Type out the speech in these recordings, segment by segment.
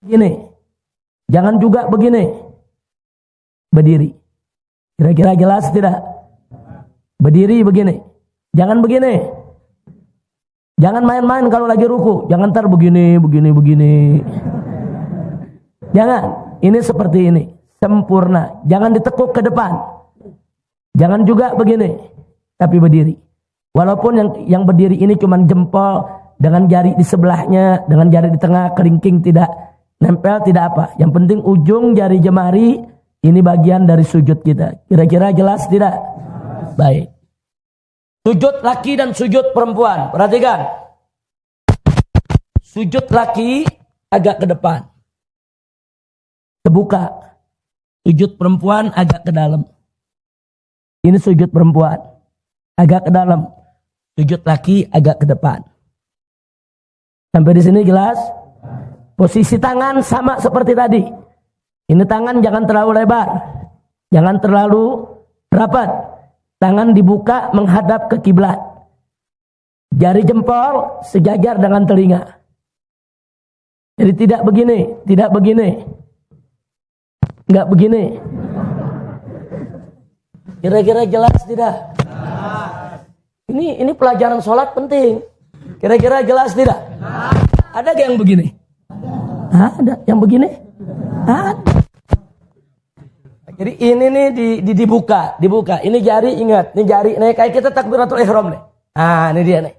begini. Jangan juga begini. Berdiri. Kira-kira jelas tidak? Berdiri begini. Jangan begini. Jangan main-main kalau lagi ruku. Jangan ntar begini. Jangan. Ini seperti ini. Sempurna. Jangan ditekuk ke depan. Jangan juga begini. Tapi berdiri. Walaupun yang berdiri ini cuma jempol dengan jari di sebelahnya, dengan jari di tengah, kelingking tidak nempel, tidak apa. Yang penting ujung jari jemari ini bagian dari sujud kita. Kira-kira jelas tidak? Baik. Sujud laki dan sujud perempuan. Perhatikan. Sujud laki agak ke depan. Terbuka. Sujud perempuan agak ke dalam. Ini sujud perempuan. Agak ke dalam. Sujud laki agak ke depan. Sampai di sini jelas? Posisi tangan sama seperti tadi. Ini tangan jangan terlalu lebar. Jangan terlalu rapat. Tangan dibuka menghadap ke kiblat. Jari jempol sejajar dengan telinga. Jadi tidak begini, enggak begini. Kira-kira jelas tidak? Ini pelajaran sholat penting. Kira-kira jelas tidak? Ada gak yang begini? Ada yang begini? Ada. Jadi ini nih dibuka. Ini jari, ingat, ini jari, nih kayak kita takbiratul ihram nih. Ini dia nih.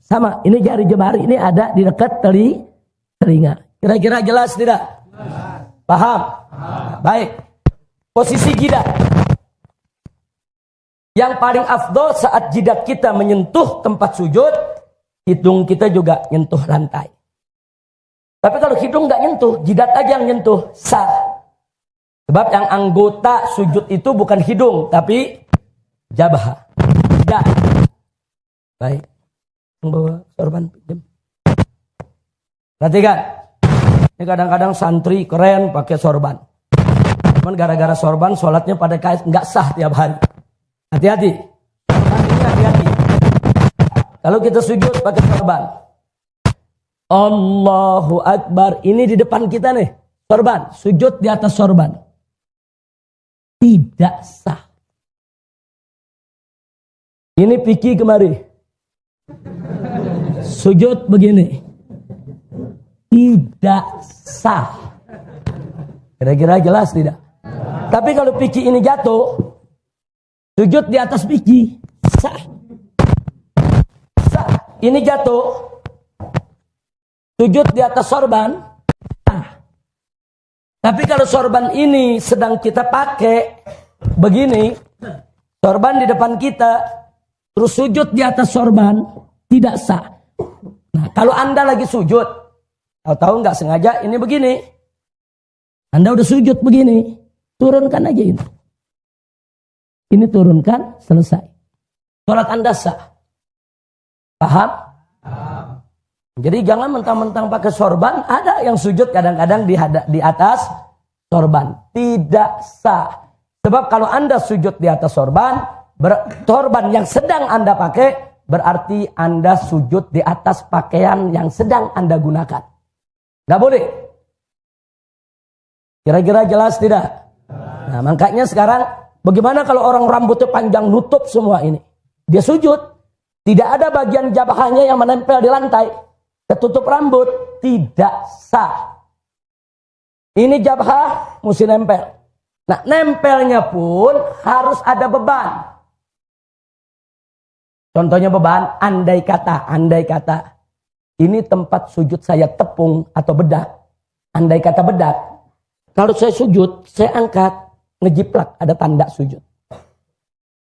Sama, ini jari jemari ini ada di dekat telinga. Kira-kira jelas tidak? Paham? Baik. Posisi jidat. Yang paling afdol saat jidat kita menyentuh tempat sujud, hidung kita juga nyentuh lantai. Tapi kalau hidung nggak nyentuh, jidat aja yang nyentuh, sah. Sebab yang anggota sujud itu bukan hidung, tapi jabah. Tidak. Baik. Bawa sorban pinjam. Perhatikan. Ini kadang-kadang santri keren pakai sorban. Cuman gara-gara sorban sholatnya pada kait nggak sah tiap hari. Hati-hati. Hati-hati. Kalau kita sujud pakai sorban. Allahu Akbar. Ini di depan kita nih. Sorban. Sujud di atas sorban. Tidak sah. Ini Piki kemari. Sujud begini. Tidak sah. Kira-kira jelas tidak? Tapi kalau Piki ini jatuh, sujud di atas Piki, sah. Sah. Ini jatuh, sujud di atas sorban, sah. Tapi kalau sorban ini sedang kita pakai begini, sorban di depan kita, terus sujud di atas sorban, tidak sah. Nah, kalau Anda lagi sujud, tahu nggak sengaja ini begini, Anda udah sujud begini, turunkan aja ini. Ini turunkan, selesai. Sholat Anda sah. Paham? Jadi jangan mentang-mentang pakai sorban, ada yang sujud kadang-kadang di atas sorban. Tidak sah. Sebab kalau Anda sujud di atas sorban, sorban yang sedang Anda pakai, berarti Anda sujud di atas pakaian yang sedang Anda gunakan. Nggak boleh. Kira-kira jelas tidak? Nah, makanya sekarang, bagaimana kalau orang rambutnya panjang nutup semua ini? Dia sujud, tidak ada bagian jabahnya yang menempel di lantai. Ketutup rambut, tidak sah. Ini jabah mesti nempel. Nah, nempelnya pun harus ada beban. Contohnya beban, andai kata. Ini tempat sujud saya tepung atau bedak. Andai kata bedak. Kalau saya sujud, saya angkat, ngejiplak, ada tanda sujud.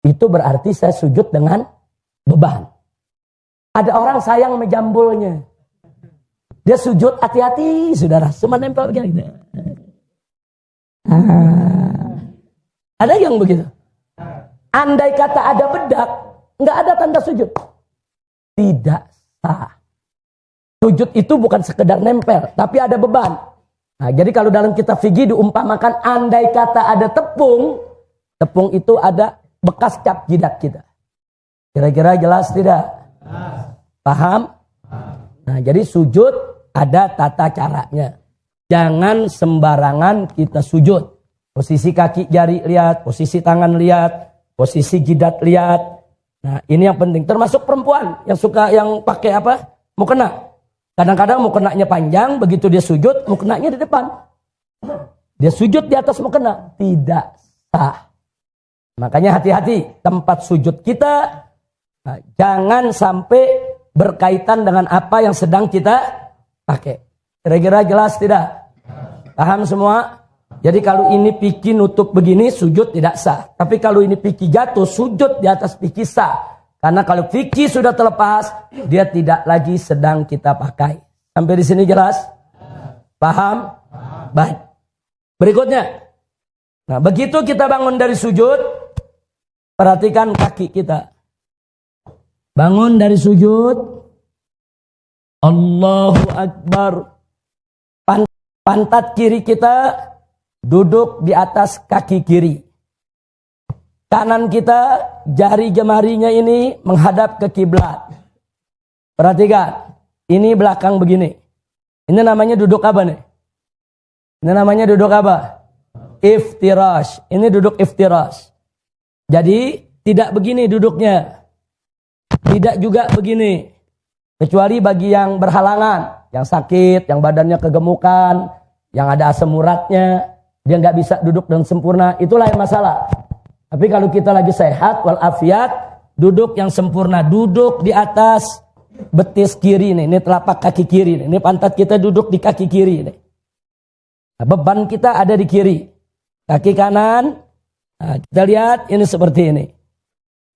Itu berarti saya sujud dengan beban. Ada orang sayang menjambulnya. Dia sujud, hati-hati saudara, cuma nempel begini. Ada yang begitu. Andai kata ada bedak, nggak ada tanda sujud. Tidak sah. Sujud itu bukan sekedar nempel, tapi ada beban. Nah, jadi kalau dalam kitab fikih diumpamakan andai kata ada tepung, tepung itu ada bekas cap jidat kita. Kira-kira jelas tidak? Paham? Nah, jadi sujud ada tata caranya. Jangan sembarangan kita sujud. Posisi kaki jari lihat, posisi tangan lihat, posisi jidat lihat. Nah, ini yang penting. Termasuk perempuan yang suka yang pakai apa? Mukena. Kadang-kadang mukenanya panjang, begitu dia sujud, mukenanya di depan. Dia sujud di atas mukena, tidak sah. Makanya hati-hati tempat sujud kita, nah, jangan sampai berkaitan dengan apa yang sedang kita pakai. Kira-kira jelas tidak? Paham semua? Jadi kalau ini piki nutup begini, sujud tidak sah. Tapi kalau ini piki jatuh, sujud di atas piki sah. Karena kalau piki sudah terlepas, dia tidak lagi sedang kita pakai. Sampai di sini jelas? Paham? Baik. Berikutnya. Nah, begitu kita bangun dari sujud, perhatikan kaki kita. Bangun dari sujud. Allahu Akbar. Pantat kiri kita duduk di atas kaki kiri. Kanan kita, jari jemarinya ini menghadap ke kiblat. Perhatikan, ini belakang begini. Ini namanya duduk apa nih? Ini namanya duduk apa? Iftirash. Ini duduk iftirash. Jadi tidak begini duduknya. Tidak juga begini. Kecuali bagi yang berhalangan. Yang sakit, yang badannya kegemukan, yang ada asam uratnya, dia nggak bisa duduk dengan sempurna, itu lain masalah. Tapi kalau kita lagi sehat, walafiat, duduk yang sempurna, duduk di atas betis kiri nih, ini telapak kaki kiri nih, ini pantat kita duduk di kaki kiri nih. Nah, beban kita ada di kiri, kaki kanan, nah, kita lihat ini seperti ini.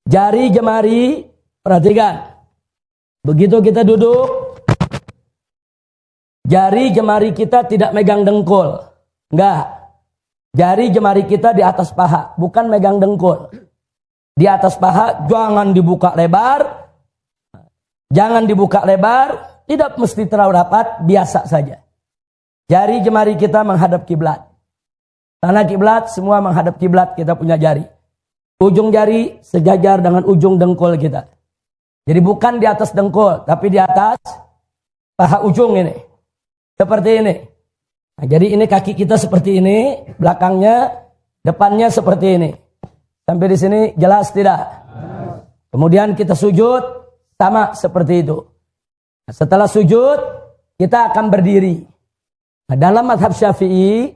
Jari jemari, perhatikan, begitu kita duduk, jari jemari kita tidak megang dengkul. Enggak. Jari jemari kita di atas paha. Bukan megang dengkul. Di atas paha jangan dibuka lebar. Jangan dibuka lebar. Tidak mesti terlalu rapat. Biasa saja. Jari jemari kita menghadap kiblat. Tanah kiblat semua menghadap kiblat. Kita punya jari. Ujung jari sejajar dengan ujung dengkul kita. Jadi bukan di atas dengkul. Tapi di atas paha ujung ini. Seperti ini. Nah, jadi ini kaki kita seperti ini, belakangnya, depannya seperti ini. Sampai di sini jelas tidak? Kemudian kita sujud sama seperti itu. Nah, setelah sujud kita akan berdiri. Nah, dalam mazhab Syafi'i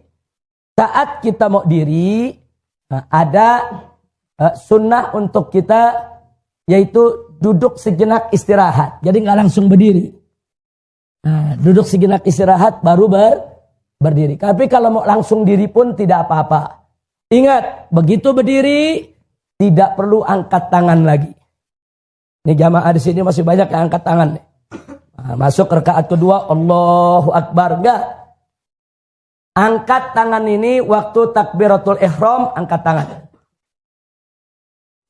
saat kita mau diri, nah, ada sunnah untuk kita yaitu duduk sejenak istirahat. Jadi nggak langsung berdiri. Nah, duduk sejenak istirahat baru berdiri. Tapi kalau mau langsung diri pun tidak apa-apa. Ingat, begitu berdiri tidak perlu angkat tangan lagi. Ini jamaah di sini masih banyak yang angkat tangan. Nah, masuk rakaat kedua, Allahu Akbar. Enggak. Angkat tangan ini waktu takbiratul ihram, angkat tangan.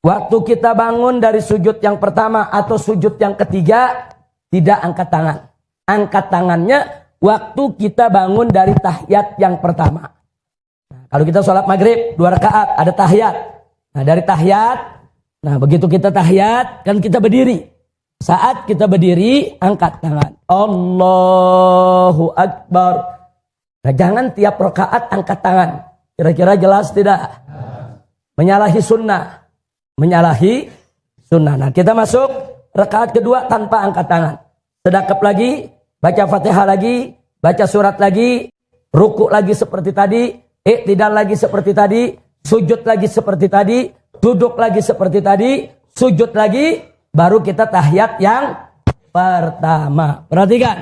Waktu kita bangun dari sujud yang pertama atau sujud yang ketiga, tidak angkat tangan. Angkat tangannya waktu kita bangun dari tahiyat yang pertama. Nah, kalau kita sholat maghrib 2 rakaat ada tahiyat. Nah, dari tahiyat, nah begitu kita tahiyat kan kita berdiri. Saat kita berdiri angkat tangan. Allahu Akbar. Nah, jangan tiap rakaat angkat tangan. Kira-kira jelas tidak? Menyalahi sunnah. Menyalahi sunnah. Nah, kita masuk rakaat kedua tanpa angkat tangan. Sedekap lagi. Baca Fatihah lagi, baca surat lagi, ruku lagi seperti tadi, i'tidal lagi seperti tadi, sujud lagi seperti tadi, duduk lagi seperti tadi, sujud lagi, baru kita tahiyat yang pertama. Perhatikan.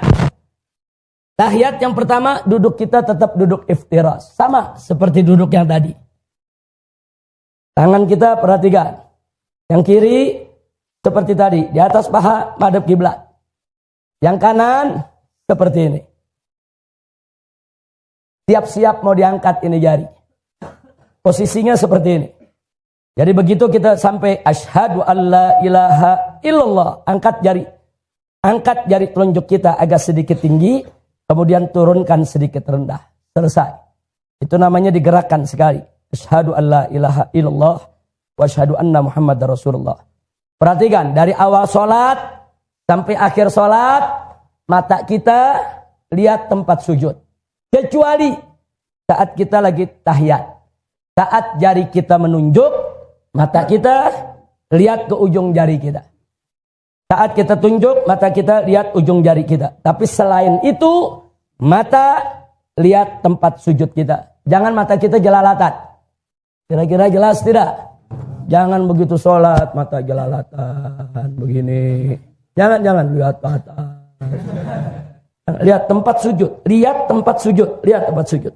Tahiyat yang pertama, duduk kita tetap duduk iftirash. Sama seperti duduk yang tadi. Tangan kita perhatikan. Yang kiri seperti tadi, di atas paha madhab kiblat. Yang kanan seperti ini. Siap-siap mau diangkat ini jari. Posisinya seperti ini. Jadi begitu kita sampai asyhadu alla ilaha illallah, angkat jari. Angkat jari telunjuk kita agak sedikit tinggi, kemudian turunkan sedikit rendah. Selesai. Itu namanya digerakkan sekali. Asyhadu alla ilaha illallah wa asyhadu anna Muhammadar Rasulullah. Perhatikan dari awal sholat sampai akhir sholat, mata kita lihat tempat sujud. Kecuali saat kita lagi tahiyat. Saat jari kita menunjuk, mata kita lihat ke ujung jari kita. Saat kita tunjuk, mata kita lihat ujung jari kita. Tapi selain itu, mata lihat tempat sujud kita. Jangan mata kita jelalatan. Kira-kira jelas tidak? Jangan begitu sholat, mata jelalatan. Begini. Jangan lihat mata. Lihat tempat sujud. Lihat tempat sujud. Lihat tempat sujud.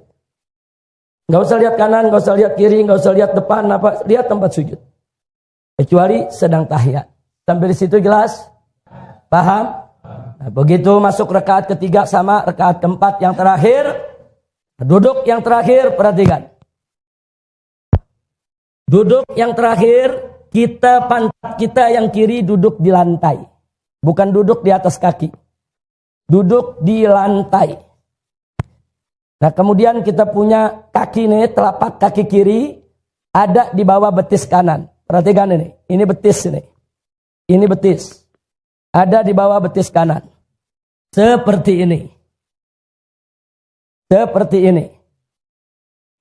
Gak usah lihat kanan, gak usah lihat kiri, gak usah lihat depan, apa. Lihat tempat sujud. Kecuali sedang tahiyat. Sampai di situ jelas? Paham? Nah, begitu masuk rakaat ketiga sama rakaat keempat yang terakhir. Duduk yang terakhir, perhatikan. Duduk yang terakhir, pantat kita yang kiri duduk di lantai. Bukan duduk di atas kaki. Duduk di lantai. Nah, kemudian kita punya kaki nih, telapak kaki kiri ada di bawah betis kanan. Perhatikan ini betis ini. Ini betis. Ada di bawah betis kanan. Seperti ini. Seperti ini.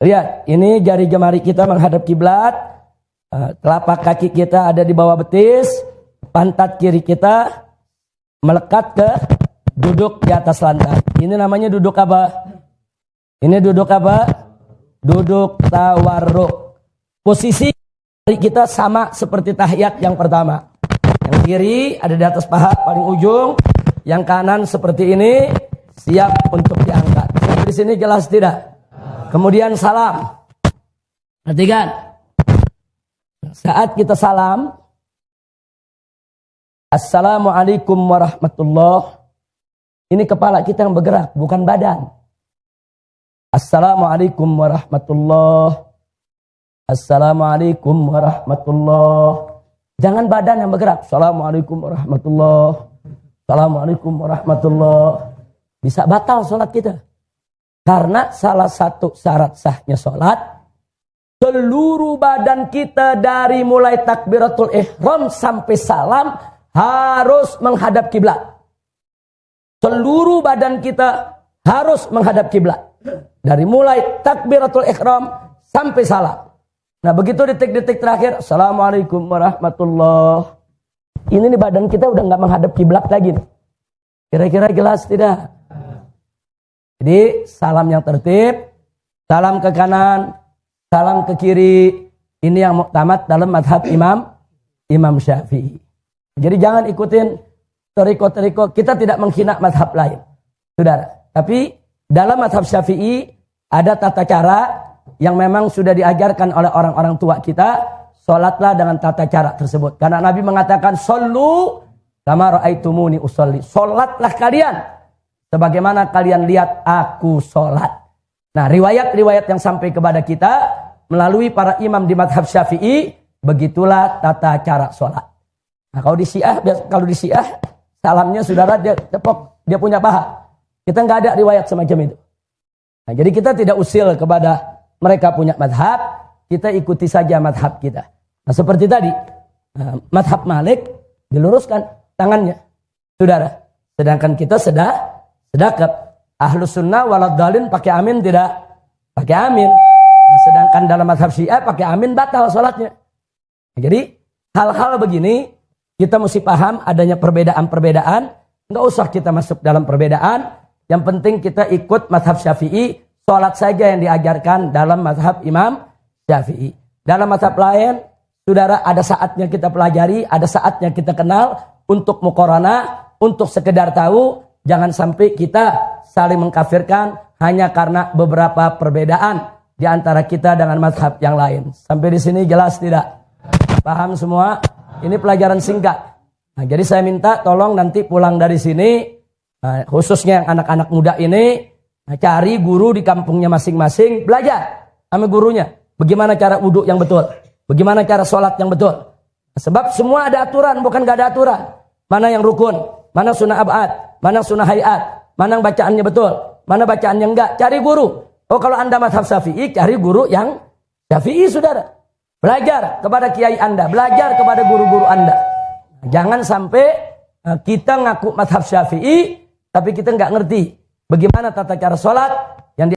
Lihat, ini jari jemari kita menghadap kiblat. Telapak kaki kita ada di bawah betis. Pantat kiri kita melekat ke duduk di atas lantai. Ini namanya duduk apa? Ini duduk apa? Duduk tawarruk. Posisi kita sama seperti tahiyat yang pertama. Yang kiri ada di atas paha paling ujung. Yang kanan seperti ini, siap untuk diangkat. Di sini jelas tidak? Kemudian salam. Perhatikan. Saat kita salam, Assalamualaikum warahmatullahi. Ini kepala kita yang bergerak, bukan badan. Assalamualaikum warahmatullahi. Assalamualaikum warahmatullahi. Jangan badan yang bergerak. Assalamualaikum warahmatullahi. Assalamualaikum warahmatullahi. Bisa batal sholat kita. Karena salah satu syarat sahnya sholat, seluruh badan kita dari mulai takbiratul ihram sampai salam harus menghadap kiblat. Seluruh badan kita harus menghadap kiblat. Dari mulai takbiratul ihram sampai salam. Nah, begitu detik-detik terakhir, Assalamualaikum warahmatullahi. Ini nih badan kita udah nggak menghadap kiblat lagi. Kira-kira jelas tidak? Jadi salam yang tertib, salam ke kanan, salam ke kiri. Ini yang muktamad dalam madhab Imam Syafi'i. Jadi jangan ikutin teriko-teriko. Kita tidak menghina madhab lain, saudara. Tapi dalam madhab Syafi'i ada tata cara yang memang sudah diajarkan oleh orang-orang tua kita. Sholatlah dengan tata cara tersebut. Karena Nabi mengatakan, Sallu kama ra'aitumuni usolli. Sholatlah kalian sebagaimana kalian lihat aku sholat. Nah, riwayat-riwayat yang sampai kepada kita melalui para imam di madhab Syafi'i, begitulah tata cara sholat. Nah, kalau di Syiah, salamnya saudara dia tepok, dia punya paha. Kita nggak ada riwayat semacam itu. Nah, jadi kita tidak usil kepada mereka punya madhab, kita ikuti saja madhab kita. Nah, seperti tadi, madhab Malik diluruskan tangannya, saudara. Sedangkan kita sedekap. Ahlus sunnah waladhdallin pakai amin tidak? Pakai amin. Nah, sedangkan dalam madhab Syiah pakai amin batal sholatnya. Nah, jadi hal-hal begini kita mesti paham adanya perbedaan-perbedaan. Nggak usah kita masuk dalam perbedaan. Yang penting kita ikut madhab Syafi'i. Sholat saja yang diajarkan dalam madhab Imam Syafi'i. Dalam madhab lain, saudara, ada saatnya kita pelajari, ada saatnya kita kenal untuk muqaranah, untuk sekedar tahu. Jangan sampai kita saling mengkafirkan hanya karena beberapa perbedaan di antara kita dengan madhab yang lain. Sampai di sini jelas tidak? Paham semua? Ini pelajaran singkat. Nah, jadi saya minta tolong nanti pulang dari sini, khususnya yang anak-anak muda ini, cari guru di kampungnya masing-masing, belajar sama gurunya. Bagaimana cara wudhu yang betul? Bagaimana cara sholat yang betul? Sebab semua ada aturan, bukan gak ada aturan. Mana yang rukun, mana sunnah abad, mana sunnah hayat, mana bacaannya betul, mana bacaannya enggak. Cari guru. Oh, kalau anda madhab Syafi'i, cari guru yang Syafi'i, saudara. Belajar kepada kiai anda, belajar kepada guru-guru anda. Jangan sampai kita ngaku madhab Syafi'i, tapi kita nggak ngerti Bagaimana tata cara sholat?